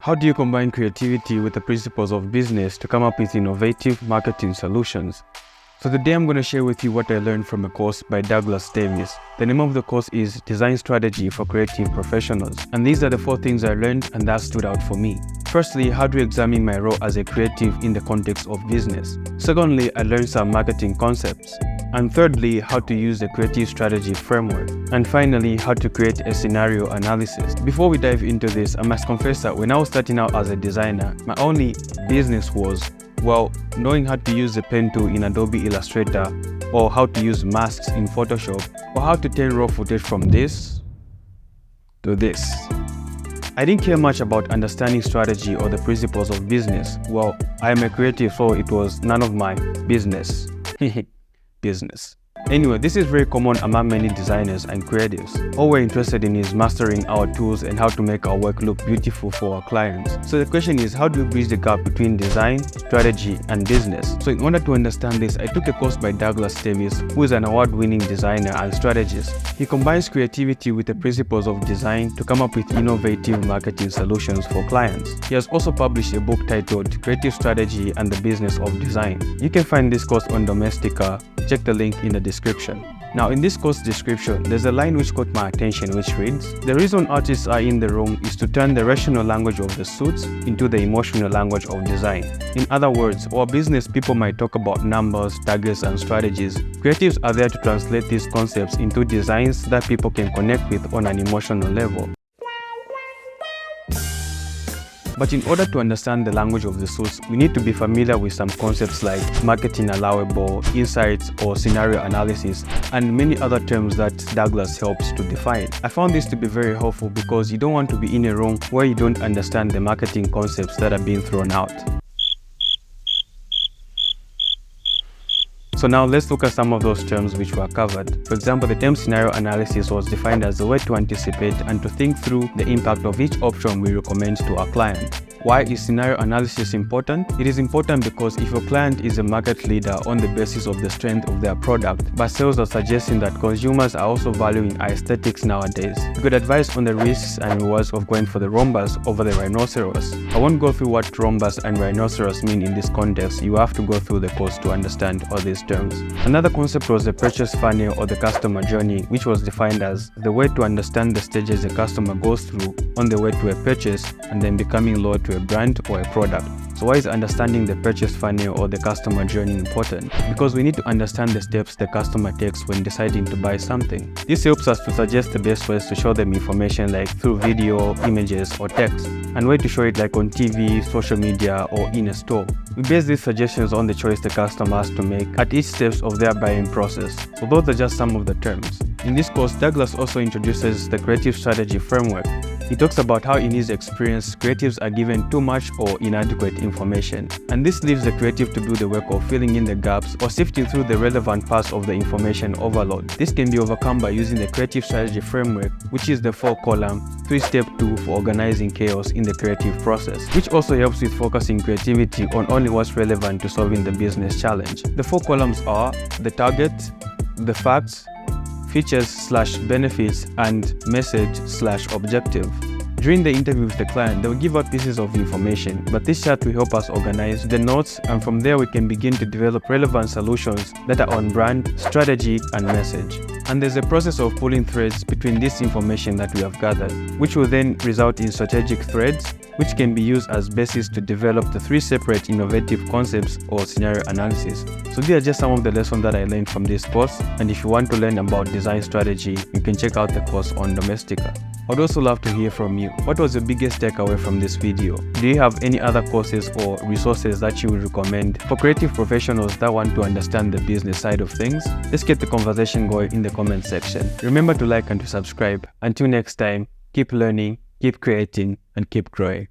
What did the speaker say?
How do you combine creativity with the principles of business to come up with innovative marketing solutions? So today I'm going to share with you what I learned from a course by Douglas Davis. The name of the course is Design Strategy for Creative Professionals. And these are the 4 things I learned and that stood out for me. Firstly, how to examine my role as a creative in the context of business. Secondly, I learned some marketing concepts. And thirdly, how to use the creative strategy framework. And finally, how to create a scenario analysis. Before we dive into this, I must confess that when I was starting out as a designer, my only business was, knowing how to use the pen tool in Adobe Illustrator, or how to use masks in Photoshop, or how to turn raw footage from this to this. I didn't care much about understanding strategy or the principles of business. I am a creative, so it was none of my business. Business. Anyway, this is very common among many designers and creatives. All we're interested in is mastering our tools and how to make our work look beautiful for our clients. So the question is, how do we bridge the gap between design, strategy, and business? So in order to understand this, I took a course by Douglas Davis, who is an award-winning designer and strategist. He combines creativity with the principles of design to come up with innovative marketing solutions for clients. He has also published a book titled Creative Strategy and the Business of Design. You can find this course on Domestika. Check the link in the description. Now in this course description, there's a line which caught my attention which reads, "The reason artists are in the room is to turn the rational language of the suits into the emotional language of design." In other words, while business people might talk about numbers, targets, and strategies, creatives are there to translate these concepts into designs that people can connect with on an emotional level. But in order to understand the language of the suits, we need to be familiar with some concepts like marketing allowable, insights, or scenario analysis, and many other terms that Douglas helps to define. I found this to be very helpful because you don't want to be in a room where you don't understand the marketing concepts that are being thrown out. So now let's look at some of those terms which were covered. For example, the term scenario analysis was defined as a way to anticipate and to think through the impact of each option we recommend to our client. Why is scenario analysis important? It is important because if your client is a market leader on the basis of the strength of their product, but sales are suggesting that consumers are also valuing aesthetics nowadays, you could advise on the risks and rewards of going for the rhombus over the rhinoceros. I won't go through what rhombus and rhinoceros mean in this context. You have to go through the course to understand all these terms. Another concept was the purchase funnel or the customer journey, which was defined as the way to understand the stages a customer goes through on the way to a purchase and then becoming loyal to a brand or a product. So why is understanding the purchase funnel or the customer journey important? Because we need to understand the steps the customer takes when deciding to buy something. This helps us to suggest the best ways to show them information like through video, images, or text, and way to show it like on TV, social media, or in a store. We base these suggestions on the choice the customer has to make at each step of their buying process. So those are just some of the terms. In this course, Douglas also introduces the creative strategy framework. He talks about how in his experience, creatives are given too much or inadequate information. And this leaves the creative to do the work of filling in the gaps or sifting through the relevant parts of the information overload. This can be overcome by using the creative strategy framework, which is the 4-column, 3-step tool for organizing chaos in the creative process, which also helps with focusing creativity on only what's relevant to solving the business challenge. The 4 columns are the target, the facts, features/benefits, and message/objective. During the interview with the client, they will give out pieces of information, but this chart will help us organize the notes, and from there we can begin to develop relevant solutions that are on brand, strategy, and message. And there's a process of pulling threads between this information that we have gathered, which will then result in strategic threads, which can be used as basis to develop the 3 separate innovative concepts or scenario analysis. So these are just some of the lessons that I learned from this course, and if you want to learn about design strategy, you can check out the course on Domestika. I'd also love to hear from you. What was the biggest takeaway from this video? Do you have any other courses or resources that you would recommend for creative professionals that want to understand the business side of things? Let's get the conversation going in the comment section. Remember to like and to subscribe. Until next time, keep learning, keep creating, and keep growing.